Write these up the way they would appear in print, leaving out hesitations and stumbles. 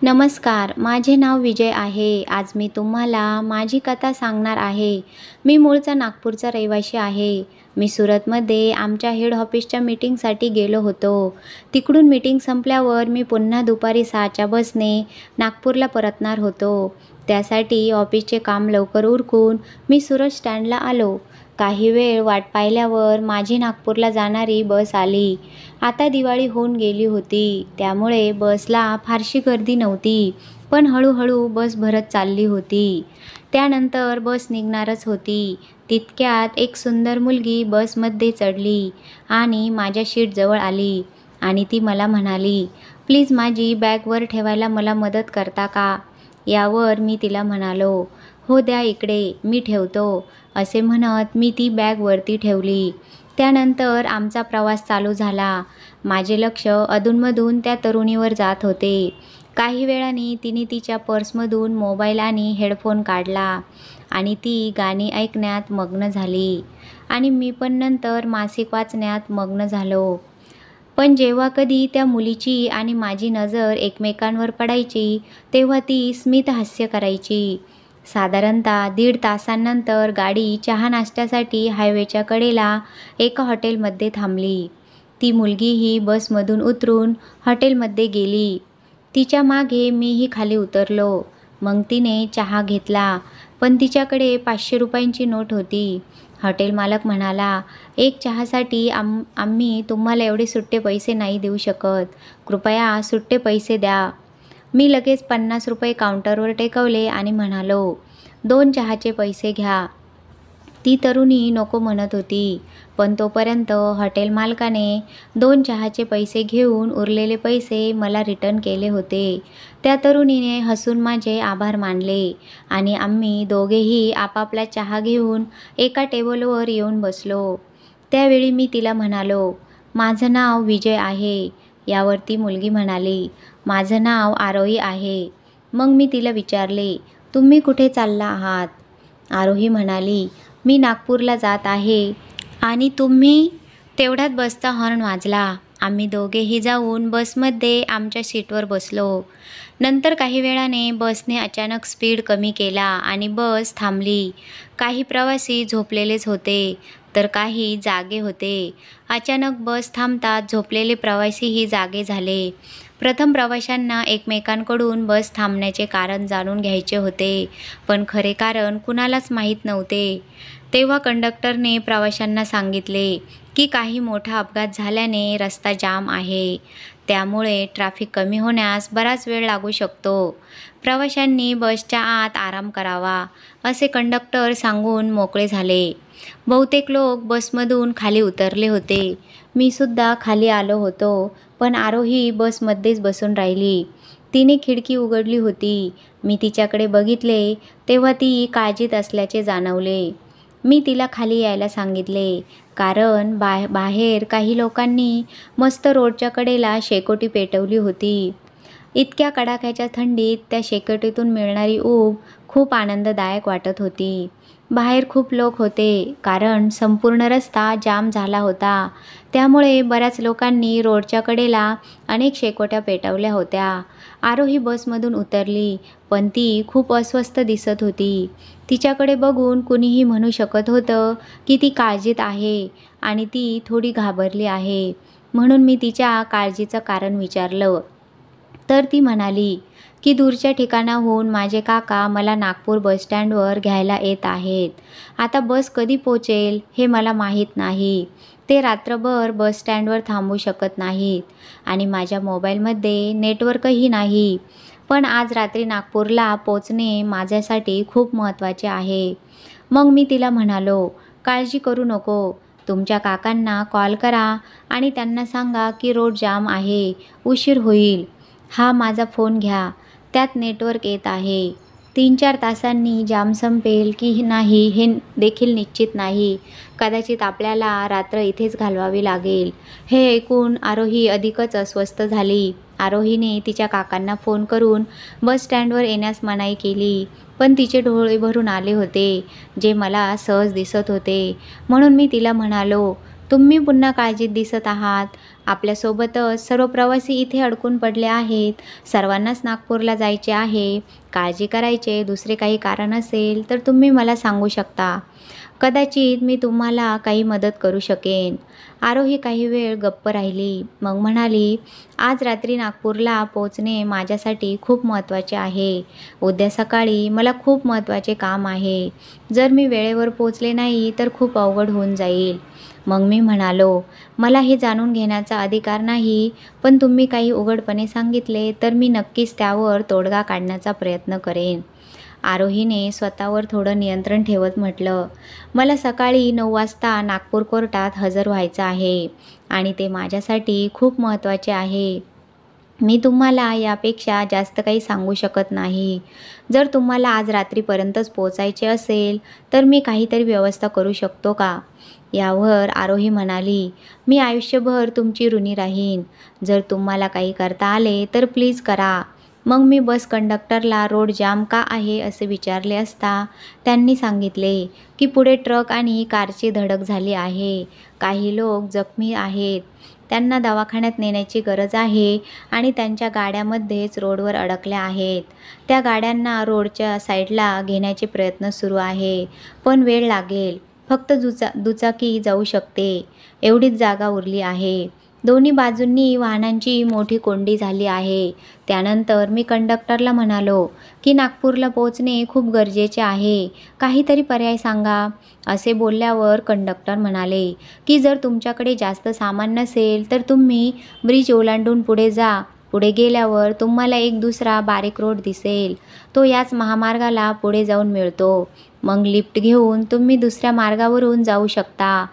नमस्कार, माझे नाव विजय आहे. आज मी तुम्हाला माझी कथा सांगणार आहे. मी मूळचा नागपूरचा रहिवासी आहे. मी सुरतमध्ये आमच्या हेड ऑफिसच्या मीटिंगसाठी गेलो होतो. तिकडून मीटिंग संपल्यावर मी पुन्हा दुपारी 6च्या बसने नागपूरला परतणार होतो. त्यासाठी ऑफिसचे काम लवकर उरकून मी सुरत स्टँडला आलो. काही वेळ वाट पाहिल्यावर माझी नागपूरला जाणारी बस आली. आता दिवाळी होऊन गेली होती, त्यामुळे बसला फारशी गर्दी नव्हती, पण हळूहळू बस भरत चालली होती. त्यानंतर बस निघणारच होती. तितक्यात एक सुंदर मुलगी बसमध्ये चढली आणि माझ्या सीटजवळ आली आणि ती मला म्हणाली, "प्लीज माझी बॅग वर ठेवायला मला मदत करता का?" यावर मी तिला म्हणालो, "हो द्या इकडे, मी ठेवतो." असे म्हणत मी ती बॅग वरती ठेवली. त्यानंतर आमचा प्रवास चालू झाला. माझे लक्ष अधूनमधून त्या तरुणीवर जात होते. काही वेळाने तिने तिच्या पर्समधून मोबाईल आणि हेडफोन काढला आणि ती गाणी ऐकण्यात मग्न झाली आणि मी पण नंतर मासिक वाचण्यात मग्न झालो. पण जेव्हा कधी त्या मुलीची आणि माझी नजर एकमेकांवर पडायची, तेव्हा ती स्मित हास्य करायची. साधारणतः 1.5 तासांनंतर गाडी चहा नाश्त्यासाठी हायवेच्या कडेला एका हॉटेलमध्ये थांबली. ती मुलगीही बसमधून उतरून हॉटेलमध्ये गेली. तिच्या मागे मीही खाली उतरलो. मग तिने चहा घेतला, पण तिच्याकडे 500 रुपयांची नोट होती. हॉटेल मालक म्हणाला, "एक चहासाठी आम्ही तुम्हाला एवढे सुट्टे पैसे नाही देऊ शकत. कृपया सुट्टे पैसे द्या." मी लगेच 50 रुपये काउंटरवर टेकवले आणि म्हणालो, "2 चहाचे पैसे घ्या." ती तरुणी नको म्हणत होती, पण तोपर्यंत हॉटेल मालकाने 2 चहाचे पैसे घेऊन उरलेले पैसे मला रिटर्न केले होते. त्या तरुणीने हसून माझे आभार मानले आणि आम्ही दोघेही आपापला चहा घेऊन एका टेबलवर येऊन बसलो. त्यावेळी मी तिला म्हणालो, "माझं नाव विजय आहे." यावर ती मुलगी म्हणाली, "माझं नाव आरोही आहे." मग मी तिला विचारले, "तुम्ही कुठे चालला आहात?" आरोही म्हणाली, "मी नागपूरला जात आहे." आणि तुम्ही? तेवढ्यात बसचा हॉर्न वाजला. आम्ही दोघेही जाऊन बसमध्ये आमच्या सीटवर बसलो. नंतर काही वेळाने बसने अचानक स्पीड कमी केला आणि बस थांबली. काही प्रवासी झोपलेलेच होते, तर काही जागे होते. अचानक बस थांबताच झोपलेले प्रवासीही जागे झाले. प्रथम प्रवाशांना एकमेकांकडून बस थांबण्याचे कारण जाणून घ्यायचे होते, पण खरे कारण कुणालाच माहीत नव्हते. तेव्हा कंडक्टरने प्रवाशांना सांगितले की काही मोठा अपघात झाल्याने रस्ता जाम आहे, त्यामुळे ट्रॅफिक कमी होण्यास बराच वेळ लागू शकतो. प्रवाशांनी बसच्या आत आराम करावा, असे कंडक्टर सांगून मोकळे झाले. बहुतेक लोक बसमधून खाली उतरले होते. मी सुद्धा खाली आलो होतो, पण आरोही बसमध्येच बसून राहिली. तिने खिडकी उघडली होती. मी तिच्याकडे बघितले तेव्हा ती काळजीत असल्याचे जाणवले. मी तिला खाली यायला सांगितले, कारण बाहेर काही लोकांनी मस्त रोडच्या कडेला शेकोटी पेटवली होती. इतक्या कडाक्याच्या थंडीत त्या शेकोटीतून मिळणारी ऊब खूप आनंददायक वाटत होती. बाहेर खूप लोक होते, कारण संपूर्ण रस्ता जाम झाला होता. त्यामुळे बऱ्याच लोकांनी रोडच्या कडेला अनेक शेकोट्या पेटवल्या होत्या. आरोही बसमधून उतरली, पण ती खूप अस्वस्थ दिसत होती. तिच्याकडे बघून कुणीही म्हणू शकत होतं की ती काळजीत आहे आणि ती थोडी घाबरली आहे. म्हणून मी तिच्या काळजीचं कारण विचारलं. तर ती म्हणाली की दूरच्या ठिकाणाहून माझे काका मला नागपूर बसस्टँडवर घ्यायला येत आहेत. आता बस कधी पोचेल हे मला माहीत नाही. ते रात्रभर बसस्टँडवर थांबू शकत नाहीत आणि माझ्या मोबाईलमध्ये नेटवर्कही नाही. पण आज रात्री नागपूरला पोचणे माझ्यासाठी खूप महत्त्वाचे आहे. मग मी तिला म्हणालो, "काळजी करू नको. तुमच्या काकांना कॉल करा आणि त्यांना सांगा की रोड जाम आहे, उशीर होईल. हा माझा फोन घ्या, त्यात नेटवर्क येत आहे. 3-4 तासांनी जाम संपेल की नाही हे देखील निश्चित नाही. कदाचित आपल्याला रात्र इथेच घालवावी लागेल." हे ऐकून आरोही अधिकच अस्वस्थ झाली. आरोहीने तिच्या काकांना फोन करून बस स्टँडवर येण्यास मनाई केली, पण तिचे डोळे भरून आले होते, जे मला सहज दिसत होते. म्हणून मी तिला म्हणालो, "तुम्ही पुन्हा काळजीत दिसत आहात." आपल्यासोबतच सर्व प्रवासी इथे अडकून पडले आहेत. सर्वांनाच नागपूरला जायचे आहे. काळजी करायचे दुसरे काही कारण असेल तर तुम्ही मला सांगू शकता. कदाचित मी तुम्हाला काही मदत करू शकेन." आरोही काही वेळ गप्प राहिली. मग म्हणाली, "आज रात्री नागपूरला पोहोचणे माझ्यासाठी खूप महत्त्वाचे आहे. उद्या सकाळी मला खूप महत्त्वाचे काम आहे. जर मी वेळेवर पोहोचले नाही तर खूप अवघड होऊन जाईल." मग मी म्हणालो, "मला हे जाणून घेण्याचा अधिकार नाही, पण तुम्ही काही उघडपणे सांगितले तर मी नक्कीच त्यावर तोडगा काढण्याचा प्रयत्न करेन." आरोहीने स्वतःवर थोडं नियंत्रण ठेवत म्हटलं, "मला सकाळी 9 वाजता नागपूर कोर्टात हजर व्हायचं आहे आणि ते माझ्यासाठी खूप महत्त्वाचे आहे. मी तुम्हाला यापेक्षा जास्त काही सांगू शकत नाही. जर तुम्हाला आज रात्रीपर्यंतच पोचायचे असेल तर मी काहीतरी व्यवस्था करू शकतो का?" यावर आरोही म्हणाली, "मी आयुष्यभर तुमची ऋणी राहीन. जर तुम्हाला काही करता आले तर प्लीज करा." मग मी बस कंडक्टरला रोड जाम का आहे असे विचारले असता त्यांनी सांगितले की पुढे ट्रक आणि कारची धडक झाली आहे. काही लोक जखमी आहेत. त्यांना दवाखान्यात नेण्याची गरज आहे आणि त्यांच्या गाड्यामध्येच रोडवर अडकल्या आहेत. त्या गाड्यांना रोडच्या साईडला घेण्याचे प्रयत्न सुरू आहे. पण वेळ लागेल. फक्त दुचाकी जाऊ शकते. एवढीच जागा उरली आहे. दोन्ही बाजूंनी वाहनांची मोठी कोंडी झाली आहे. त्यानंतर मी कंडक्टरला म्हणालो की नागपूरला पोहोचणे खूप गरजेचे आहे. काहीतरी पर्याय सांगा. असे बोलल्यावर कंडक्टर म्हणाले की जर तुमच्याकडे जास्त सामान नसेल तर तुम्ही ब्रिज ओलांडून पुढे जा. पुढे गेल्यावर तुम्हाला एक दुसरा बारीक रोड दिसेल. तो याच महामार्गाला पुढे जाऊन मिळतो. मग लिफ्ट घेऊन तुम्ही दुसऱ्या मार्गावरून जाऊ शकता.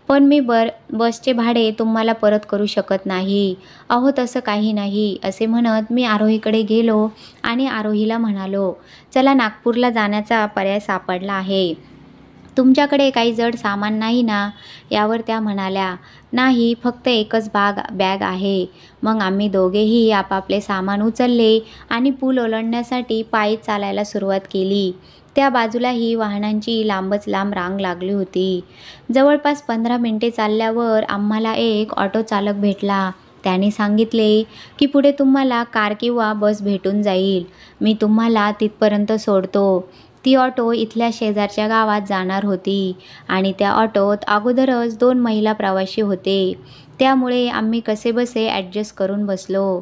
पण मी बसचे भाडे तुम्हाला परत करू शकत नाही." "अहो तसं काही नाही." असे म्हणत मी आरोहीकडे गेलो आणि आरोहीला म्हणालो, "चला नागपूरला जाण्याचा पर्याय सापडला आहे. तुमच्याकडे काही जड सामान नाही ना?" यावर त्या म्हणाल्या, "नाही, फक्त एकच बॅग आहे." मग आम्ही दोघेही आपापले सामान उचलले आणि पूल ओलांडण्यासाठी पायी चालायला सुरुवात केली. त्या बाजूलाही वाहनांची लांबच लांब रांग लागली होती. जवळपास 15 मिनिटे चालल्यावर आम्हाला एक ऑटो चालक भेटला. त्याने सांगितले की पुढे तुम्हाला कार किंवा बस भेटून जाईल. मी तुम्हाला तिथपर्यंत सोडतो. ती ऑटो इथल्या शेजारच्या गावात जाणार होती आणि त्या ऑटोत अगोदरच 2 महिला प्रवासी होते. त्यामुळे आम्ही कसेबसे ॲडजस्ट करून बसलो.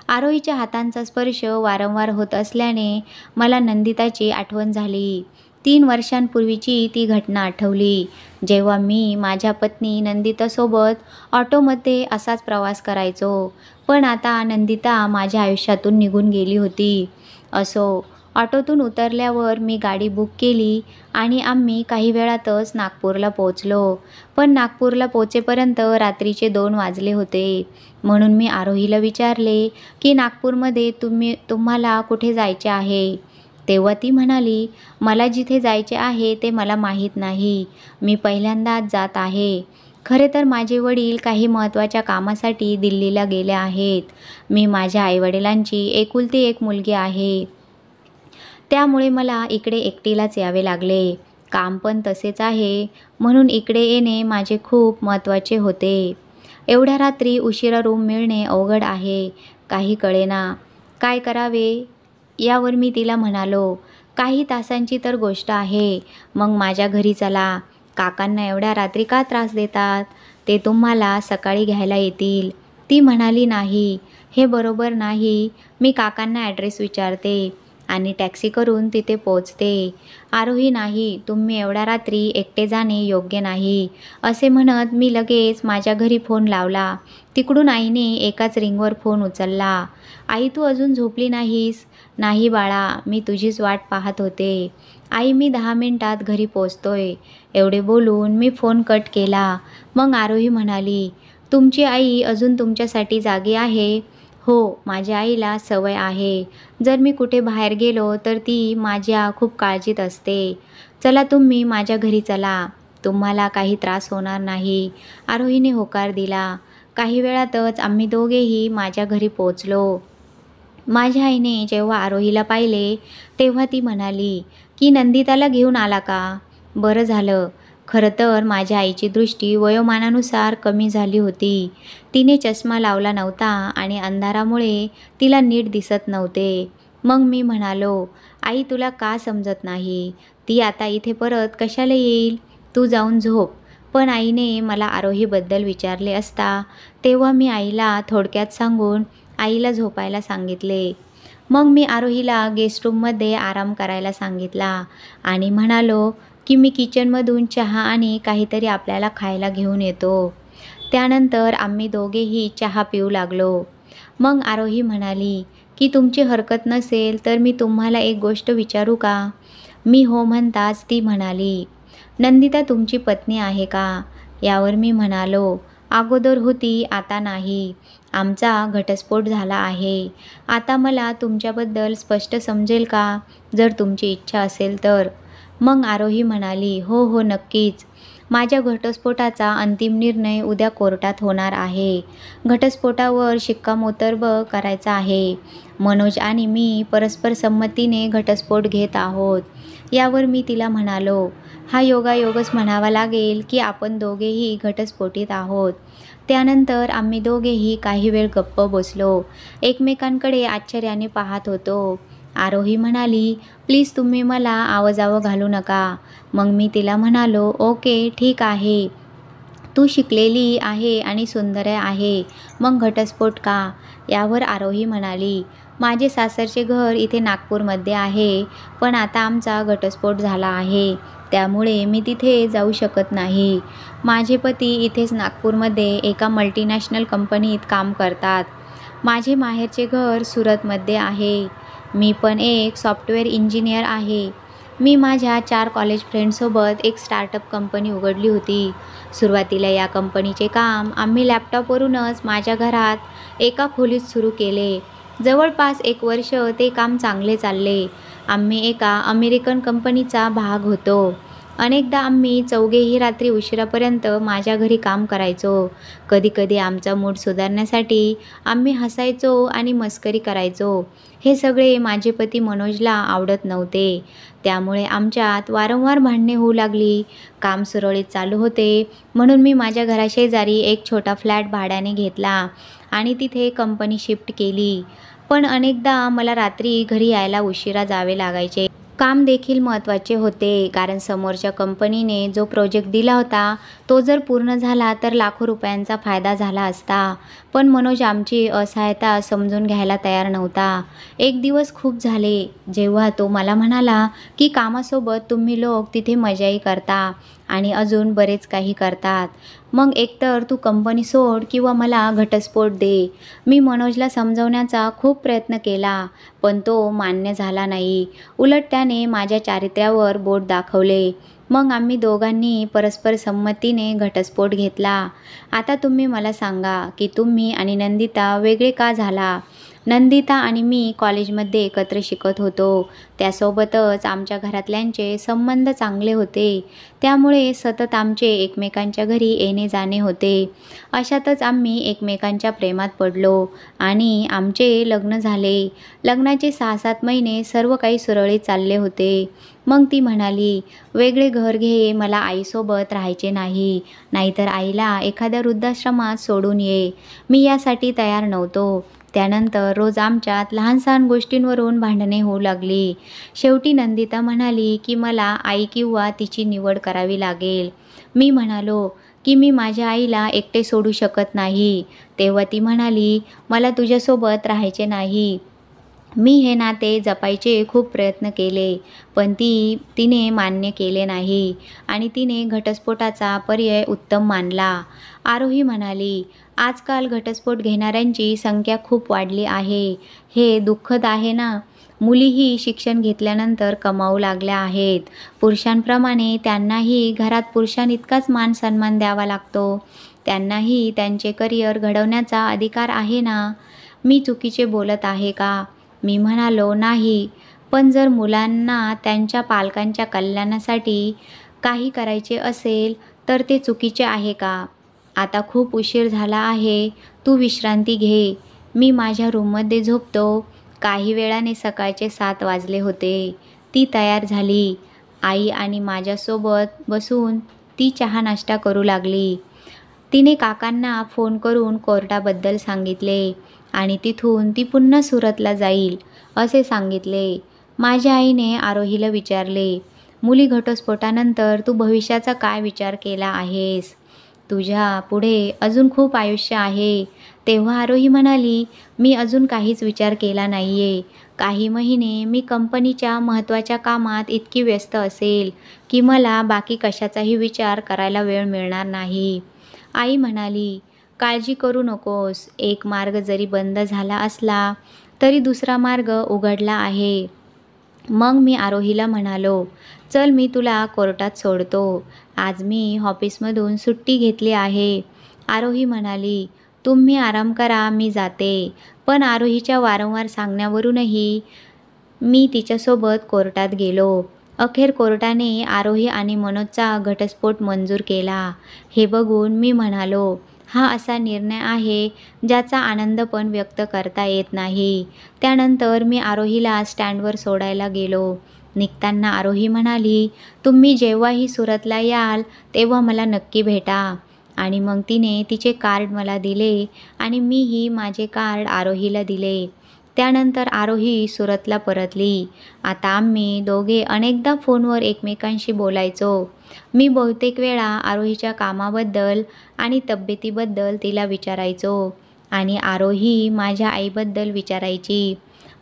आरोहीच्या हातांचा स्पर्श वारंवार होत असल्याने मला नंदिताची आठवण झाली. 3 वर्षांपूर्वीची ती घटना आठवली, जेव्हा मी माझ्या पत्नी नंदितासोबत ऑटोमध्ये असाच प्रवास करायचो. पण आता नंदिता माझ्या आयुष्यातून निघून गेली होती. असो, ऑटोतून उतरल्यावर मी गाडी बुक केली आणि आम्ही काही वेळातच नागपूरला पोहोचलो. पण नागपूरला पोहोचेपर्यंत रात्रीचे 2 वाजले होते. म्हणून मी आरोहीला विचारले की नागपूरमध्ये तुम्हाला कुठे जायचे आहे? तेव्हा ती म्हणाली, "मला जिथे जायचे आहे ते मला माहीत नाही. मी पहिल्यांदाच जात आहे. खरे तर माझे वडील काही महत्त्वाच्या कामासाठी दिल्लीला गेले आहेत. मी माझ्या आईवडिलांची एकुलती एक मुलगी आहे. त्यामुळे मला इकडे एकटीलाच यावे लागले. काम पण तसेच आहे. म्हणून इकडे येणे माझे खूप महत्त्वाचे होते. एवढ्या रात्री उशिरा रूम मिळणे अवघड आहे. काही कळेना काय करावे." यावर मी तिला म्हणालो, "काही तासांची तर गोष्ट आहे. मग माझ्या घरी चला. काकांना एवढ्या रात्री का त्रास देतात? ते तुम्हाला सकाळी घ्यायला येतील." ती म्हणाली, "नाही, हे बरोबर नाही. मी काकांना ॲड्रेस विचारते आणि टॅक्सी करून तिथे पोहोचते." "आरोही नाही, तुम्ही एवढ्या रात्री एकटे जाणे योग्य नाही." असे म्हणत मी लगेच माझ्या घरी फोन लावला. तिकडून आईने एकाच रिंगवर फोन उचलला. "आई, तू अजून झोपली नाहीस?" "नाही बाळा, मी तुझीच वाट पाहत होते." "आई, मी 10 मिनिटात घरी पोहोचतोय." एवढे बोलून मी फोन कट केला. मग आरोही म्हणाली, "तुमची आई अजून तुमच्यासाठी जागी आहे?" "हो, माझ्या आईला सवय आहे. जर मी कुठे बाहेर गेलो तर ती माझ्या खूप काळजीत असते." "चला, तुम्ही माझ्या घरी चला. तुम्हाला काही त्रास होणार नाही." आरोहीने होकार दिला. काही वेळातच आम्ही दोघेही माझ्या घरी पोहोचलो. माझ्या आईने जेव्हा आरोहीला पाहिले तेव्हा ती म्हणाली की, "नंदिताला घेऊन आला का? बरं झालं. खरं तर माझ्या आईची दृष्टी वयोमानानुसार कमी झाली होती. तिने चष्मा लावला नव्हता आणि अंधारामुळे तिला नीट दिसत नव्हते. मग मी म्हणालो, आई तुला का समजत नाही? ती आता इथे परत कशाला येईल? तू जाऊन झोप. पण आईने मला आरोहीबद्दल विचारले असता तेव्हा मी आईला थोडक्यात सांगून आईला झोपायला सांगितले. मग मी आरोहीला गेस्ट रूममध्ये आराम करायला सांगितला आणि म्हणालो की मी किचनमधून चहा आणि काहीतरी आपल्याला खायला घेऊन येतो. त्यानंतर आम्ही दोघेही चहा पिऊ लागलो. मग आरोही म्हणाली की तुमची हरकत नसेल तर मी तुम्हाला एक गोष्ट विचारू का? मी हो म्हणताच ती म्हणाली, नंदिता तुमची पत्नी आहे का? यावर मी म्हणालो, अगोदर होती, आता नाही. आमचा घटस्फोट झाला आहे. आता मला तुमच्याबद्दल स्पष्ट समजेल का? जर तुमची इच्छा असेल तर. मग आरोही म्हणाली, हो हो नक्कीच. माझ्या घटस्फोटाचा अंतिम निर्णय उद्या कोर्टात होणार आहे. घटस्फोटावर शिक्कामोर्तब करायचा आहे. मनोज आणि मी परस्पर संमतीने घटस्फोट घेत आहोत. यावर मी तिला म्हणालो, हा योगायोगच म्हणावा लागेल की आपण दोघेही घटस्फोटीत आहोत. त्यानंतर आम्ही दोघेही काही वेळ गप्प बसलो. एकमेकांकडे आश्चर्याने पाहत होतो. आरोही म्हणाली, प्लीज तुम्ही मला आवाजावं घालू नका. मग मी तिला म्हणालो, ओके ठीक आहे. तू शिकलेली आहे आणि सुंदर आहे. मग घटस्फोट का? यावर आरोही म्हणाली, माझे सासरचे घर इथे नागपूरमध्ये आहे. पण आता आमचा घटस्फोट झाला आहे. त्यामुळे मी तिथे जाऊ शकत नाही. माझे पती इथेच नागपूरमध्ये एका मल्टीनॅशनल कंपनीत काम करतात. माझे माहेरचे घर सुरतमध्ये आहे. मी पण एक सॉफ्टवेअर इंजिनियर आहे. मी माझ्या 4 कॉलेज फ्रेंड्ससोबत एक स्टार्टअप कंपनी उघडली होती. सुरुवातीला या कंपनीचे काम आम्ही लॅपटॉपवरूनच माझ्या घरात एका खोलीत सुरू केले. जवळपास 1 वर्ष ते काम चांगले चालले. आम्ही एका अमेरिकन कंपनीचा भाग होतो. अनेकदा आम्ही चौघेही रात्री उशिरापर्यंत माझ्या घरी काम करायचो. कधीकधी आमचा मूड सुधारण्यासाठी आम्ही हसायचो आणि मस्करी करायचो. हे सगळे माझे पती मनोजला आवडत नव्हते. त्यामुळे आमच्यात वारंवार भांडणे होऊ लागली. काम सुरळीत चालू होते म्हणून मी माझ्या घराशेजारी एक छोटा फ्लॅट भाड्याने घेतला आणि तिथे कंपनी शिफ्ट केली. पण अनेकदा मला रात्री घरी यायला उशिरा जावे लागायचे. काम देखील महत्त्वाचे होते कारण समोरच्या कंपनीने जो प्रोजेक्ट दिला होता तो जर पूर्ण झाला तर लाखो रुपयांचा फायदा झाला असता. पण मनोज आमची असहायता समजून घ्यायला तयार नव्हता. एक दिवस खूप झाले जेव्हा तो मला म्हणाला की कामासोबत तुम्ही लोक तिथे मजाही करता आणि अजून बरेच काही करतात. मग एकतर तू कंपनी सोड किंवा मला घटस्फोट दे. मी मनोजला समजवण्याचा खूप प्रयत्न केला पण तो मान्य झाला नाही. उलट त्याने माझ्या चारित्र्यावर बोट दाखवले. मग आम्ही दोघांनी परस्पर संमतीने घटस्फोट घेतला. आता तुम्ही मला सांगा की तुम्ही आणि नंदिता वेगळे का झाला? नंदिता आणि मी कॉलेजमध्ये एकत्र शिकत होतो. त्यासोबतच आमच्या घरातल्यांचे संबंध चांगले होते. त्यामुळे सतत आमचे एकमेकांच्या घरी येणे जाणे होते. अशातच आम्ही एकमेकांच्या प्रेमात पडलो आणि आमचे लग्न झाले. लग्नाचे 6-7 महिने सर्व काही सुरळीत चालले होते. मग ती म्हणाली, वेगळे घर घे, मला आईसोबत राहायचे नाही. नाहीतर आईला एखाद्या वृद्धाश्रमात सोडून ये. मी यासाठी तयार नव्हतो. त्यानंतर रोज आमच्यात लहान सहान गोष्टींवरून भांडणे होऊ लागली. शेवटी नंदिता म्हणाली की मला आई किंवा तिची निवड करावी लागेल. मी म्हणालो की मी माझ्या आईला एकटे सोडू शकत नाही. तेव्हा ती म्हणाली, मला तुझ्यासोबत राहायचे नाही. मी हे नाते जपायचे खूप प्रयत्न केले पण तिने मान्य केले नाही आणि तिने घटस्फोटाचा पर्याय उत्तम मानला. आरोही म्हणाली, आजकाल घटस्फोट घेणाऱ्यांची संख्या खूप वाढली आहे. हे दुःखद आहे ना? मुलीही शिक्षण घेतल्यानंतर कमावू लागल्या आहेत. पुरुषांप्रमाणे त्यांनाही घरात पुरुषांइतकाच मान सन्मान द्यावा लागतो. त्यांनाही त्यांचे करिअर घडवण्याचा अधिकार आहे ना? मी चुकीचे बोलत आहे का? मी म्हणालो, नाही. पण जर मुलांना त्यांच्या पालकांच्या कल्याणासाठी काही करायचे असेल तर ते चुकीचे आहे का? आता खूप उशीर झाला आहे. तू विश्रांती घे. मी माझ्या रूममध्ये झोपतो. काही वेळाने सकाळचे 7 वाजले होते. ती तयार झाली. आई आणि माझ्यासोबत बसून ती चहा नाश्ता करू लागली. तिने काकांना फोन करून कोर्टाबद्दल सांगितले आणि तिथून ती पुन्हा सुरतला जाईल असे सांगितले. माझ्या आईने आरोहीला विचारले, मुली घटस्फोटानंतर तू भविष्याचा काय विचार केला आहेस? तुझ्या पुढे अजून खूप आयुष्य आहे. तेव्हा आरोही म्हणाली, मी अजून काहीच विचार केला नाहीये. काही महिने मी कंपनीच्या महत्त्वाच्या कामात इतकी व्यस्त असेल की मला बाकी कशाचाही विचार करायला वेळ मिळणार नाही. आई म्हणाली, काळजी करू नकोस. एक मार्ग जरी बंद झाला असला तरी दुसरा मार्ग उघडला आहे. मग मी आरोहीला म्हणालो, चल मी तुला कोर्टात सोडतो. आज मी ऑफिसमधून सुट्टी घेतली आहे. आरोही म्हणाली, तुम्ही आराम करा, मी जाते. पण आरोहीच्या वारंवार सांगण्यावरूनही मी तिच्यासोबत कोर्टात गेलो. अखेर कोर्टाने आरोही आणि मनोजचा घटस्फोट मंजूर केला. हे बघून मी म्हणालो, हा असा निर्णय आहे ज्याचा आनंद पण व्यक्त करता येत नाही. त्यानंतर मी आरोहीला स्टँडवर सोडायला गेलो. निघताना आरोही म्हणाली, तुम्ही जेव्हाही सुरतला याल तेव्हा मला नक्की भेटा. आणि मग तिने तिचे कार्ड मला दिले आणि मीही माझे कार्ड आरोहीला दिले. त्यानंतर आरोही सुरतला परतली. आता आम्ही दोघे अनेकदा फोनवर एकमेकांशी बोलायचो. मी बहुतेक वेळा आरोहीच्या कामाबद्दल आणि तब्येतीबद्दल तिला विचारायचो आणि आरोही माझ्या आईबद्दल विचारायची.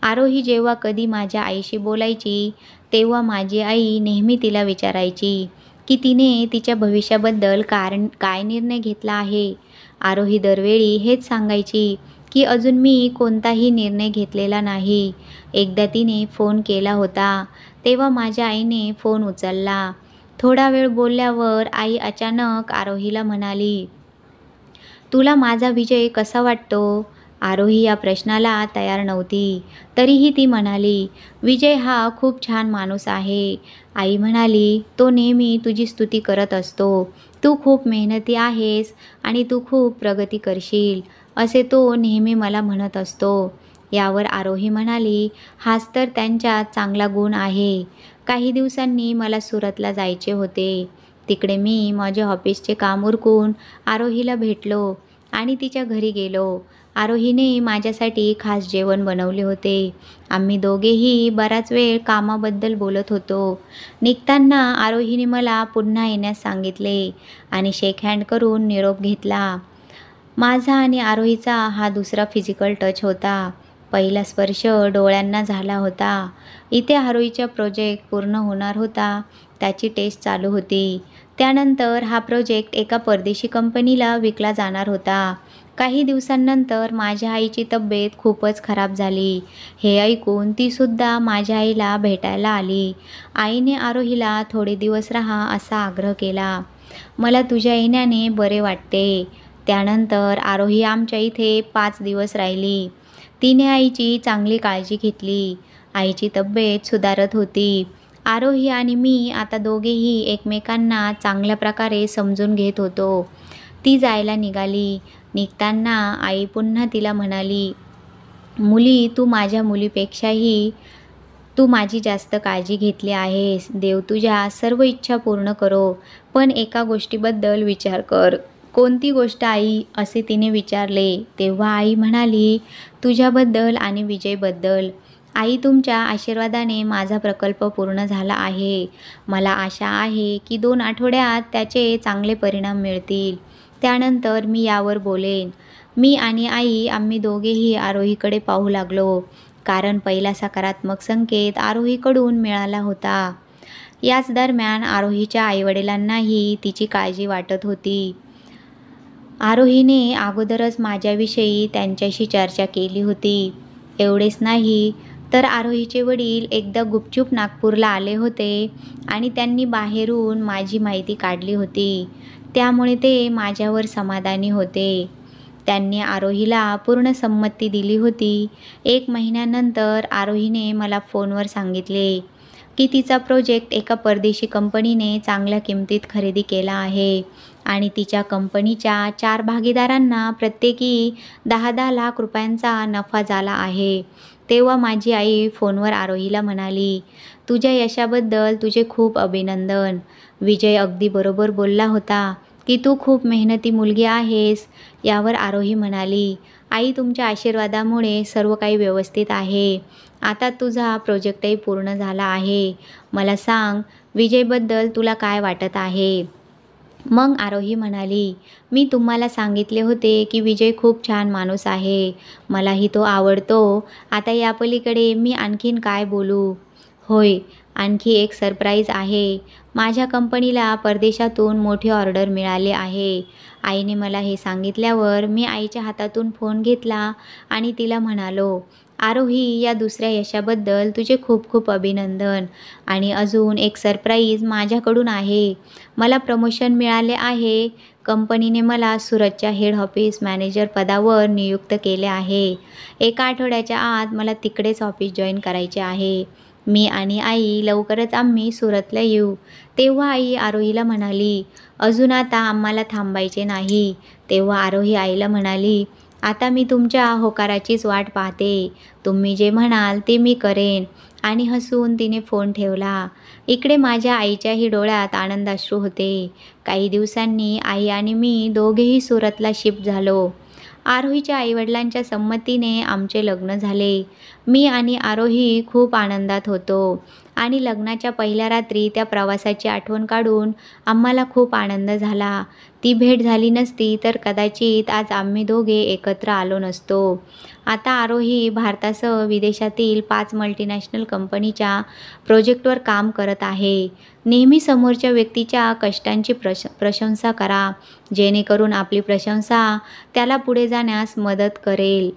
आरोही जेव्हा कधी माझ्या आईशी बोलायची तेव्हा माझी आई नेहमी तिला विचारायची की तिने तिच्या भविष्याबद्दल काय निर्णय घेतला आहे. आरोही दरवेळी हेच सांगायची की अजून मी कोणताही निर्णय घेतलेला नाही. एकदा तिने फोन केला होता तेव्हा माझ्या आईने फोन उचलला. थोडा वेळ बोलल्यावर आई अचानक आरोहीला म्हणाली, तुला माझा विजय कसा वाटतो? आरोही या प्रश्नाला तयार नव्हती. तरीही ती म्हणाली, विजय हा खूप छान माणूस आहे. आई म्हणाली, तो नेहमी तुझी स्तुती करत असतो. तू खूप मेहनती आहेस आणि तू खूप प्रगती करशील असे तो नेहमी मला म्हणत असतो. यावर आरोही म्हणाली, हाच तर त्यांच्यात चांगला गुण आहे. काही दिवसांनी मला सुरतला जायचे होते. तिकडे मी माझ्या ऑफिसचे काम उरकून आरोहीला भेटलो आणि तिच्या घरी गेलो. आरोहीने माझ्यासाठी खास जेवण बनवले होते. आम्ही दोघेही बराच वेळ कामाबद्दल बोलत होतो. निघताना आरोहीने मला पुन्हा येण्यास सांगितले आणि शेक हँड करून निरोप घेतला. माझा आणि आरोहीचा हा दुसरा फिजिकल टच होता. पहिला स्पर्श डोळ्यांना झाला होता. इथे आरोहीचा प्रोजेक्ट पूर्ण होणार होता. त्याची टेस्ट चालू होती. त्यानंतर हा प्रोजेक्ट एका परदेशी कंपनीला विकला जाणार होता. काही दिवसांनंतर माझ्या आईची तब्येत खूपच खराब झाली. हे ऐकून तीसुद्धा माझ्या आईला भेटायला आली. आईने आरोहीला थोडे दिवस राहा असा आग्रह केला. मला तुझ्या येण्याने बरे वाटते. त्यानंतर आरोही आमच्या इथे 5 दिवस राहिली. तिने आईची चांगली काळजी घेतली. आईची तब्येत सुधारत होती. आरोही आणि मी आता दोघेही एकमेकांना चांगल्या प्रकारे समजून घेत होतो. ती जायला निघाली. निघताना आई पुन्हा तिला म्हणाली, मुली, तू माझ्या मुलीपेक्षाही तू माझी जास्त काळजी घेतली आहेस. देव तुझ्या सर्व इच्छा पूर्ण करो. पण एका गोष्टीबद्दल विचार कर. कोणती गोष्ट आई? असे तिने विचारले. तेव्हा आई म्हणाली, तुझ्याबद्दल आणि विजयबद्दल. आई, तुमच्या आशीर्वादाने माझा प्रकल्प पूर्ण झाला आहे. मला आशा आहे की 2 आठवड्यात त्याचे चांगले परिणाम मिळतील. त्यानंतर मी यावर बोलेन. मी आणि आई आम्ही दोघेही आरोहीकडे पाहू लागलो, कारण पहिला सकारात्मक संकेत आरोहीकडून मिळाला होता. याच दरम्यान आरोहीच्या आईवडिलांनाही तिची काळजी वाटत होती. आरोहीने अगोदरच माझ्याविषयी त्यांच्याशी चर्चा केली होती. एवढेच नाही तर आरोहीचे वडील एकदा गुपचूप नागपूरला आले होते आणि त्यांनी बाहेरून माझी माहिती काढली होती. त्यामुळे ते माझ्यावर समाधानी होते. त्यांनी आरोहीला पूर्ण संमती दिली होती. 1 महिन्यानंतर आरोहीने मला फोनवर सांगितले की तिचा प्रोजेक्ट एका परदेशी कंपनीने चांगल्या किमतीत खरेदी केला आहे आणि तिच्या कंपनीच्या 4 भागीदारांना प्रत्येकी 10-10 लाख रुपयांचा नफा झाला आहे. तेव्हा माझी आई फोनवर आरोहीला म्हणाली, तुझ्या यशाबद्दल तुझे खूप अभिनंदन. विजय अगदी बरोबर बोलला होता की तू खूप मेहनती मुलगी आहेस. यावर आरोही म्हणाली, आई तुमच्या आशीर्वादामुळे सर्व काही व्यवस्थित आहे. आता तुझा प्रोजेक्टही पूर्ण झाला आहे. मला सांग, विजयबद्दल तुला काय वाटत आहे? मग आरोही म्हणाली, मी तुम्हाला सांगितले होते की विजय खूप छान माणूस आहे. मलाही तो आवडतो. आता यापलीकडे मी आणखीन काय बोलू? होय, आणखी एक सरप्राईज आहे. माझ्या कंपनीला परदेशातून मोठी ऑर्डर मिळाली आहे. आईने मला हे सांगितल्यावर मी आईच्या हातातून फोन घेतला आणि तिला म्हणालो, आरोही, या दुसऱ्या यशाबद्दल तुझे खूप खूप अभिनंदन. आणि अजून एक सरप्राईज माझ्याकडून आहे. मला प्रमोशन मिळाले आहे. कंपनीने मला सुरतच्या हेड ऑफिस मॅनेजर पदावर नियुक्त केले आहे. एका आठवड्याच्या आत मला तिकडेच ऑफिस जॉईन करायचे आहे. मी आणि आई लवकरच आम्ही सुरतला येऊ. तेव्हा आई आरोहीला म्हणाली, अजून आता आम्हाला थांबायचे नाही. तेव्हा आरोही आईला म्हणाली, आता मी तुमच्या होकाराचीच वाट पाहते. तुम्ही जे म्हणाल ते मी करेन. आणि हसून तिने फोन ठेवला. इकडे माझ्या आईच्याही डोळ्यात आनंदाश्रू होते. काही दिवसांनी आई आणि मी दोघेही सुरतला शिफ्ट झालो. आरोहीच्या आईवडिलांच्या संमतीने आमचे लग्न झाले. मी आणि आरोही खूप आनंदात होतो आणि लग्नाच्या पहिल्या रात्री त्या प्रवासाची आठवण काढून आम्हाला खूप आनंद झाला. ती भेट झाली नसती तर कदाचित आज आम्ही दोघे एकत्र आलो नसतो. आता आरोही भारतासह विदेशातील 5 मल्टीनॅशनल कंपनीच्या प्रोजेक्टवर काम करत आहे. नेहमी समोरच्या व्यक्तीच्या कष्टांची प्रशंसा करा, जेणेकरून आपली प्रशंसा त्याला पुढे जाण्यास मदत करेल.